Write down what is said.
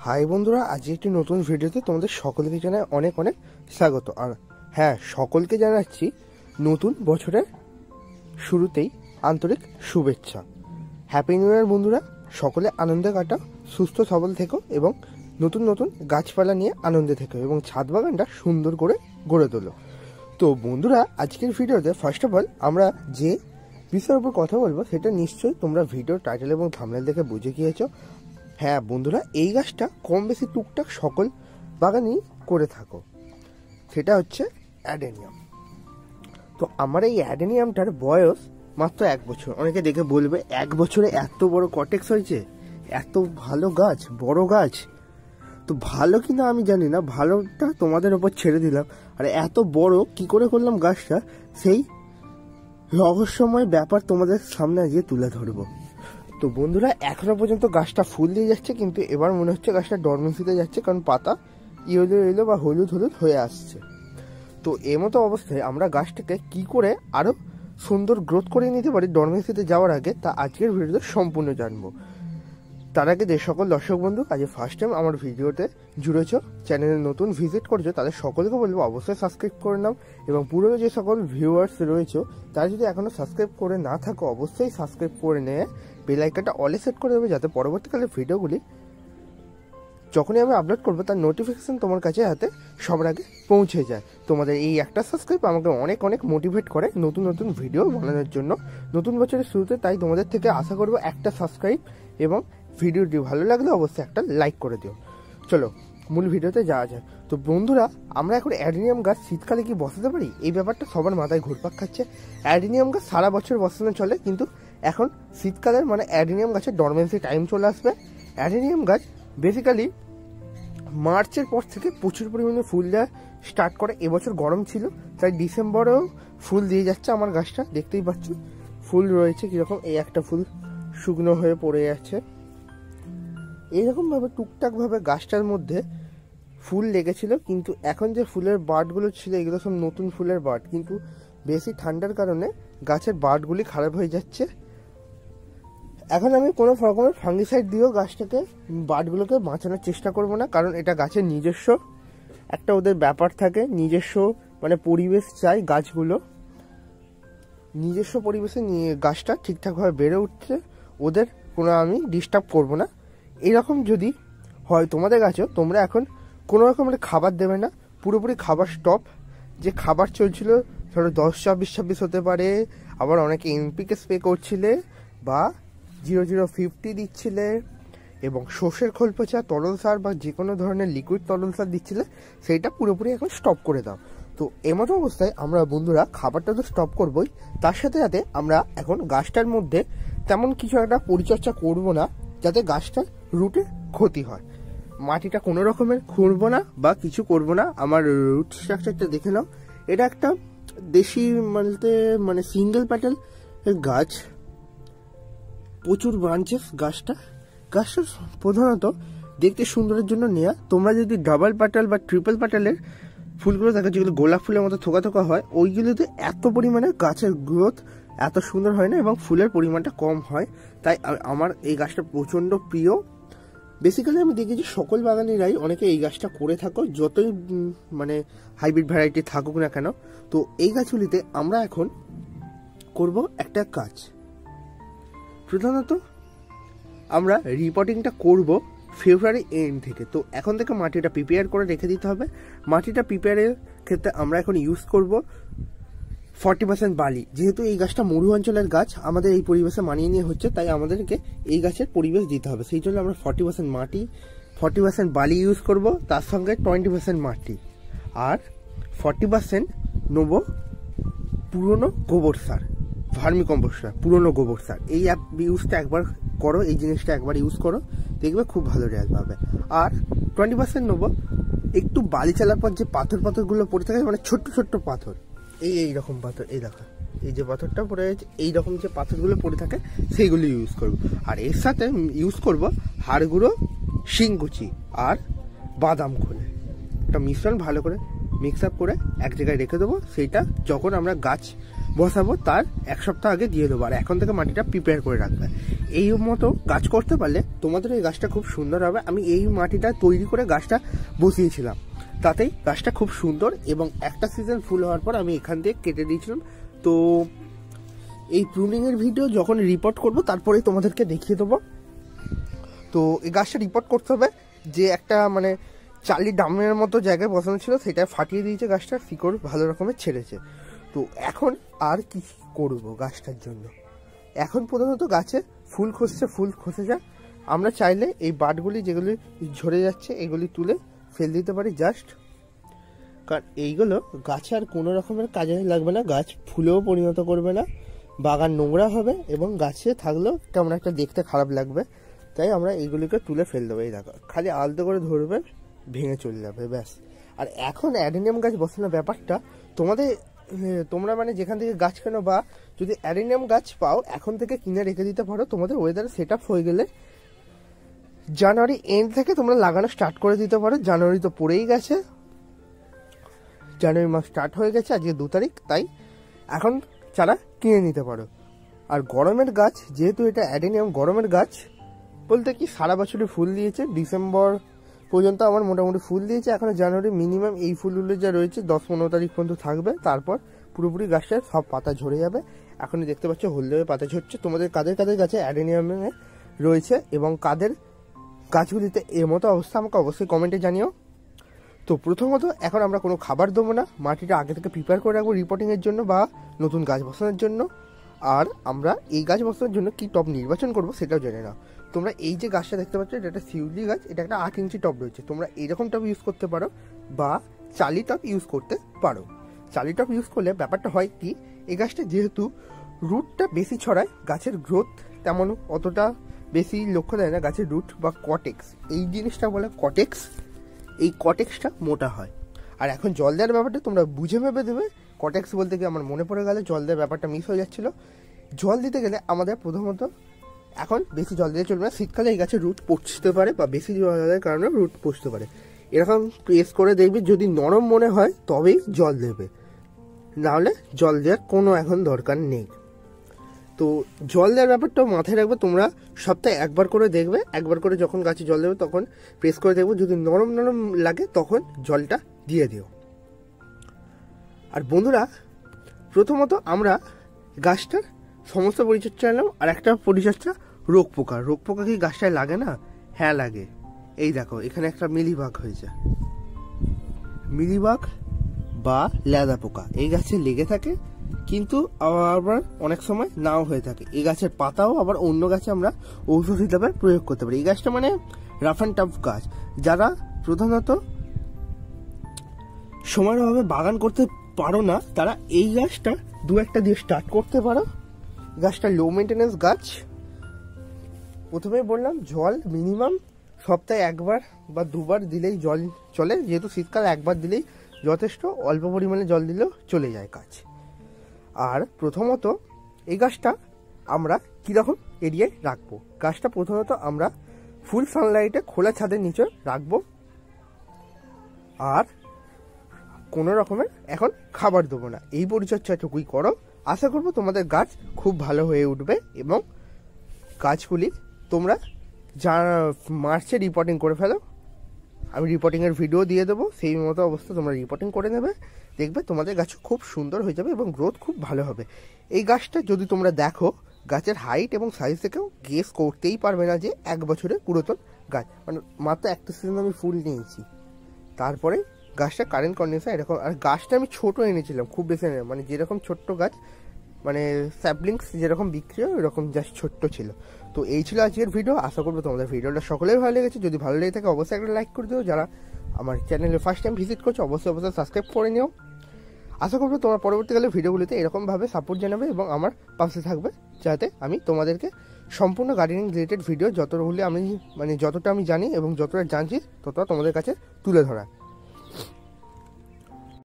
High বন্ধুরা, আজ একটি নতুন ভিডিওতে তোমাদের সকলকে জানাই অনেক অনেক স্বাগত। আর হ্যাঁ, সকলকে জানাচ্ছি নতুন বছরের শুরুতেই আন্তরিক শুভেচ্ছা। হ্যাপি নিউ ইয়ার বন্ধুরা। সকলে আনন্দে কাটাও, সুস্থ সবল থেকো এবং নতুন নতুন গাছপালা নিয়ে আনন্দে থেকো এবং ছাদ বাগানটা সুন্দর করে গড়ে তোলো। তো বন্ধুরা, আজকের ভিডিওতে ফার্স্ট অফ অল আমরা যে বিষয়ের উপর কথা বলবো সেটা নিশ্চয়ই তোমরা ভিডিও টাইটেল এবং থাম্বনেল দেখে বুঝে গিয়েছো। হ্যাঁ বন্ধুরা, এই গাছটা কম বেশি টুকটাক সকল বাগানই করে থাকো, সেটা হচ্ছে অ্যাডেনিয়াম। তো আমার এই অ্যাডেনিয়ামটার বয়স মাত্র 1 বছর। অনেকে দেখে বলবে 1 বছরে এত বড় কটেক্স হয়েছে, এত ভালো গাছ, বড় গাছ। তো ভালো কিনা আমি জানি না, ভালোটা তোমাদের ওপর ছেড়ে দিলাম। আর এত বড় কি করে করলাম গাছটা, সেই রহস্যময় ব্যাপার তোমাদের সামনে আজকে তুলে ধরবো। তো বন্ধুরা, এখনো পর্যন্ত গাছটা ফুল দিয়ে যাচ্ছে, কিন্তু এবার মনে হচ্ছে গাছটা ডরমেন্সিতে যাচ্ছে, কারণ পাতা ইয়েলো ইয়েলো বা হলুদ হলুদ হয়ে আসছে। তো এর মতো অবস্থায় আমরা গাছটাকে কি করে আরও সুন্দর গ্রোথ করে নিতে পারি ডরমেন্সিতে যাওয়ার আগে, তা আজকের ভিডিওতে সম্পূর্ণ জানবো। তার আগে যে সকল দর্শক বন্ধু আজ ফার্স্ট টাইম আমার ভিডিওতে জুড়েছ, চ্যানেলে নতুন ভিজিট করছো, তাদের সকলকে বলবো অবশ্যই সাবস্ক্রাইব করে নাও। এবং পুরনো যে সকল ভিউয়ার্স রয়েছে তারা যদি এখনও সাবস্ক্রাইব করে না থাকো, অবশ্যই সাবস্ক্রাইব করে নিয়ে বেল আইকনটা অলে সেট করে দেবে, যাতে পরবর্তীকালে ভিডিওগুলি যখনই আমি আপলোড করবো তার নোটিফিকেশান তোমার কাছে হাতে সবার আগে পৌঁছে যায়। তোমাদের এই একটা সাবস্ক্রাইব আমাকে অনেক অনেক মোটিভেট করে নতুন নতুন ভিডিও বানানোর জন্য নতুন বছরের শুরুতে। তাই তোমাদের থেকে আশা করবো একটা সাবস্ক্রাইব এবং ভিডিওটি ভালো লাগলে অবশ্যই একটা লাইক করে দিও। চলো মূল ভিডিওতে যাওয়া যায়। তো বন্ধুরা, আমরা এখন অ্যাডেনিয়াম গাছ শীতকালে কি বসাতে পারি, এই ব্যাপারটা সবার মাথায় ঘুরপাক খাচ্ছে। অ্যাডেনিয়াম গাছ সারা বছর বসানো চলে, কিন্তু এখন শীতকালের মানে অ্যাডেনিয়াম গাছের ডরমেন্সি টাইম চলে আসবে। অ্যাডেনিয়াম গাছ বেসিক্যালি মার্চের পর থেকে প্রচুর পরিমাণে ফুল দেওয়া স্টার্ট করে। এবছর গরম ছিল তাই ডিসেম্বরেও ফুল দিয়ে যাচ্ছে। আমার গাছটা দেখতেই পাচ্ছ ফুল রয়েছে কীরকম, এই একটা ফুল শুকনো হয়ে পড়ে যাচ্ছে। এইরকমভাবে টুকটাকভাবে গাছটার মধ্যে ফুল লেগেছিল, কিন্তু এখন যে ফুলের বার্ডগুলো ছিল এগুলো সব নতুন ফুলের বার্ড, কিন্তু বেশি ঠান্ডার কারণে গাছের বার্ডগুলি খারাপ হয়ে যাচ্ছে। এখন আমি কোনো রকমের ফাঙ্গিসাইড দিয়েও গাছটাকে বার্ডগুলোকে বাঁচানোর চেষ্টা করব না, কারণ এটা গাছের নিজস্ব একটা ওদের ব্যাপার থাকে, নিজস্ব মানে পরিবেশ চাই। গাছগুলো নিজস্ব পরিবেশে নিয়ে গাছটা ঠিকঠাকভাবে বেড়ে উঠছে, ওদের কোনো আমি ডিস্টার্ব করব না। এরকম যদি হয় তোমাদের গাছেও, তোমরা এখন কোনো রকমের খাবার দেবে না, পুরোপুরি খাবার স্টপ। যে খাবার চলছিল ধরো 10-24-26 হতে পারে, আবার অনেকে এনপিকে স্প্রে করছিলে বা 0050 দিচ্ছিলে, এবং সর্ষের খোল পচা তরল সার বা যে কোনো ধরনের লিকুইড তরল সার দিচ্ছিলে, সেইটা পুরোপুরি এখন স্টপ করে দাও। তো এমতো অবস্থায় আমরা বন্ধুরা খাবারটা তো স্টপ করবোই, তার সাথে সাথে আমরা এখন গাছটার মধ্যে তেমন কিছু একটা পরিচর্যা করব না যাতে গাছটার রুটে ক্ষতি হয়। মাটিটা কোনো রকমের খুঁড়বো না বা কিছু করব না। আমার রুট স্ট্রাকচারটা দেখে নাও, এটা একটা দেশি মানে সিঙ্গেল প্যাটেল গাছ, প্রচুর ব্রাঞ্চেস। গাছটা প্রধানত দেখতে সুন্দরের জন্য নেয়া। তোমরা যদি ডাবল প্যাটেল বা ট্রিপল প্যাটেলের ফুলগুলো দেখো, যেগুলো গোলাপ ফুলের মতো থোকা থোকা হয়, ওইগুলোতে এত পরিমাণে গাছের গ্রোথ এত সুন্দর হয় না এবং ফুলের পরিমাণটা কম হয়। তাই আমার এই গাছটা প্রচণ্ড প্রিয়। বেসিক্যালি আমি দেখেছি সকল বাগানিরাই অনেকে এই গাছটা করে থাকো, যতই মানে হাইব্রিড ভ্যারাইটি থাকুক না কেন। তো এই গাছগুলিতে আমরা এখন করব একটা কাজ, প্রধানত আমরা রিপোর্টিংটা করব ফেব্রুয়ারি এন্ড থেকে। তো এখন থেকে মাটিটা প্রিপেয়ার করে রেখে দিতে হবে। মাটিটা প্রিপেয়ারের ক্ষেত্রে আমরা এখন ইউজ করব 40% বালি। যেহেতু এই গাছটা মরু অঞ্চলের গাছ, আমাদের এই পরিবেশে মানিয়ে নিয়ে হচ্ছে, তাই আমাদেরকে এই গাছের পরিবেশ দিতে হবে। সেই জন্য আমরা 40% মাটি, 40% বালি ইউজ করব, তার সঙ্গে 20% মাটি, আর 40% নেব পুরনো গোবর সার, ভার্মি কম্পোস্ট সার, পুরনো গোবর সার। এই ইউজটা একবার করো, এই জিনিসটা একবার ইউজ করো, দেখবে খুব ভালো রেজাল্ট পাবে। আর 20% নেবো একটু বালি চালার পর যে পাথরগুলো পড়ে থাকে, মানে ছোট্ট ছোট্ট পাথর, এইরকম পাথর, এই দেখো এই যে পাথরটা পড়ে গেছে, এইরকম যে পাথরগুলো পড়ে থাকে সেইগুলো ইউজ করব। আর এর সাথে ইউজ করব হাড় গুঁড়ো, শিংকুচি আর বাদাম খোলে। একটা মিশ্রণ ভালো করে মিক্স আপ করে এক জায়গায় রেখে দেবো। সেইটা যখন আমরা গাছ বসাবো তার 1 সপ্তাহ আগে দিয়ে দেবো, আর এখন থেকে মাটিটা প্রিপেয়ার করে রাখবে। এই মতো গাছ করতে পারলে তোমাদের এই গাছটা খুব সুন্দর হবে। আমি এই মাটিটা তৈরি করে গাছটা বসিয়েছিলাম, তাতেই গাছটা খুব সুন্দর, এবং একটা সিজন ফুল হওয়ার পর আমি এখান থেকে কেটে দিয়েছিলাম। তো এই প্রুনিংয়ের ভিডিও যখন রিপোর্ট করব তারপরেই তোমাদেরকে দেখিয়ে দেবো। তো এই গাছটা রিপোর্ট করতে হবে যে একটা মানে চালি ডামের মতো জায়গায় বসানো ছিল, সেটা ফাটিয়ে দিয়েছে, গাছটা শিকড় ভালো রকমের ছেড়েছে। তো এখন আর কি করব গাছটার জন্য, এখন প্রধানত গাছে ফুল খসছে, ফুল খসে যায়। আমরা চাইলে এই বাটগুলি যেগুলি ঝরে যাচ্ছে এগুলি তুলে ফেল দিতে পারি জাস্ট, কারণ এইগুলো গাছে আর কোনো রকমের কাজে লাগবে না, গাছ ফুলেও পরিণত করবে না, বাগান নোংরা হবে এবং গাছে থাকলেও কেমন একটা দেখতে খারাপ লাগবে। তাই আমরা এইগুলিকে তুলে ফেল দেবো। এই দেখো খালি আলতো করে ধরবে, ভেঙে চলে যাবে ব্যাস। আর এখন অ্যাডেনিয়াম গাছ বসানোর ব্যাপারটা তোমরা মানে যেখান থেকে গাছ কেনো, বা যদি অ্যাডেনিয়াম গাছ পাও এখন থেকে কিনে রেখে দিতে পারো। তোমাদের ওয়েদার সেট আপ হয়ে গেলে জানুয়ারি এন্ড থেকে তোমরা লাগানো স্টার্ট করে দিতে পারো। জানুয়ারি তো পড়েই গেছে, জানুয়ারি মাস স্টার্ট হয়ে গেছে, আজকে 2 তারিখ, তাই এখন চারা কিনে নিতে পারো। আর গরমের গাছ, যেহেতু এটা অ্যাডেনিয়াম গরমের গাছ বলতে কি সারা বছরই ফুল দিয়েছে, ডিসেম্বর পর্যন্ত আমার মোটামুটি ফুল দিয়েছে। এখন জানুয়ারি মিনিমাম এই ফুলগুলো যা রয়েছে 10-15 তারিখ পর্যন্ত থাকবে, তারপর পুরোপুরি গাছটার সব পাতা ঝরে যাবে। এখনই দেখতে পাচ্ছ হলদেবে পাতা ঝরছে। তোমাদের কাদের কাদের গাছে অ্যাডেনিয়ামে রয়েছে এবং কাদের গাছগুলিতে এর মতো অবস্থা আমাকে অবশ্যই কমেন্টে জানিও। তো প্রথমত এখন আমরা কোনো খাবার দেবো না, মাটিটা আগে থেকে প্রিপেয়ার করে রাখবো রিপোর্টিংয়ের জন্য বা নতুন গাছ বসানোর জন্য। আর আমরা এই গাছ বসানোর জন্য কি টব নির্বাচন করব সেটাও জেনে নাও। তোমরা এই যে গাছটা দেখতে পাচ্ছ, এটা একটা শিউলি গাছ, এটা একটা 8 ইঞ্চি টব রয়েছে। তোমরা এইরকম টব ইউজ করতে পারো বা চালি টব ইউজ করতে পারো। চালি টব ইউজ করলে ব্যাপারটা হয় কি, এই গাছটা যেহেতু রুটটা বেশি ছড়ায়, গাছের গ্রোথ তেমন অতটা বেশি লক্ষ্য দেয় না গাছের রুট বা কটেক্স, এই জিনিসটা বলে কটেক্স, এই কটেক্সটা মোটা হয়। আর এখন জল দেওয়ার ব্যাপারটা তোমরা বুঝে ভেবে দেবে। কটেক্স বলতে গিয়ে আমার মনে পড়ে গেলে জল দেওয়ার ব্যাপারটা মিস হয়ে যাচ্ছিল। জল দিতে গেলে আমাদের প্রথমত এখন বেশি জল দিতে চলবে না। শীতকালে এই গাছে রুট পচতে পারে বা বেশি জল দেওয়ার কারণে রুট পচতে পারে। এরকম প্রেস করে দেখবে, যদি নরম মনে হয় তবেই জল দেবে, নাহলে জল দেওয়ার কোনো এখন দরকার নেই। তো জল দেওয়ার ব্যাপারটাও মাথায় রাখবে। তোমরা সপ্তাহে একবার করে দেখবে, একবার করে যখন গাছে জল দেবে তখন প্রেস করে দেখবে, যদি নরম নরম লাগে তখন জলটা দিয়ে দিও। আর বন্ধুরা, প্রথমত আমরা গাছটার সমস্ত পরিচর্যা এলাম। আর একটা পরিচর্যা রোগ পোকা। রোগ পোকা কি গাছটায় লাগে না? হ্যাঁ লাগে। এই দেখো এখানে একটা মিলিবাগ হয়েছে, মিলিবাগ বা লেদা পোকা এই গাছে লেগে থাকে, কিন্তু আবার অনেক সময় নাও হয়ে থাকে। এই গাছের পাতাও আবার অন্য গাছে আমরা ঔষধ হিসাবে প্রয়োগ করতে পারি। এই গাছটা মানে রাফ অ্যান্ড টাফ গাছ। যারা প্রধানত সময়ের অভাবে বাগান করতে পারো না, তারা এই গাছটা 2-1টা দিয়ে স্টার্ট করতে পারো। গাছটা লো মেনটেন্যান্স গাছ। প্রথমেই বললাম জল মিনিমাম সপ্তাহে 1বার বা 2বার দিলেই জল চলে, যেহেতু শীতকাল 1বার দিলেই যথেষ্ট, অল্প পরিমাণে জল দিলেও চলে যায় গাছ। আর প্রথমত এই গাছটা আমরা কীরকম এরিয়ায় রাখবো, গাছটা প্রথমত আমরা ফুল সানলাইটে খোলা ছাদের নিচে রাখবো। আর কোনো রকমের এখন খাবার দেবো না, এই পরিচর্যাটুকুই করো। আশা করবো তোমাদের গাছ খুব ভালো হয়ে উঠবে এবং গাছগুলি তোমরা মার্চে রিপোর্টিং করে ফেলো। আমি রিপোর্টিংয়ের ভিডিও দিয়ে দেবো, সেই মতো অবস্থা তোমরা রিপোর্টিং করে নেবে, দেখবে তোমাদের গাছ খুব সুন্দর হয়ে যাবে এবং গ্রোথ খুব ভালো হবে। এই গাছটা যদি তোমরা দেখো, গাছের হাইট এবং সাইজ থেকেও গেস করতেই পারবে না যে 1 বছরের পুরাতন গাছ। মানে মাত্র একটা সিজন আমি ফুল নিয়েছি, তারপরে গাছটা কারেন্ট কন্ডিশন এরকম। আর গাছটা আমি ছোট এনেছিলাম, খুব বেশি নেই, মানে যেরকম ছোট্ট গাছ, মানে স্যাপলিংস যেরকম বিক্রি হয় ওরকম জাস্ট ছোট্ট ছিল। তো এই ছিল আজকের ভিডিও। আশা করবো তোমাদের ভিডিওটা সকলেই ভালো লেগেছে। যদি ভালো লেগে থাকে অবশ্যই একটা লাইক করে দিও। যারা আমার চ্যানেলে ফার্স্ট টাইম ভিজিট করছো অবশ্যই সাবস্ক্রাইব করে নিও। আশা করবো তোমার পরবর্তীকালে ভিডিওগুলিতে এরকমভাবে সাপোর্ট জানাবে এবং আমার পাশে থাকবে, যাতে আমি তোমাদেরকে সম্পূর্ণ গার্ডেনিং রিলেটেড ভিডিও যতটা আমি জানি এবং যতটা জানছি ততটা তোমাদের কাছে তুলে ধরা।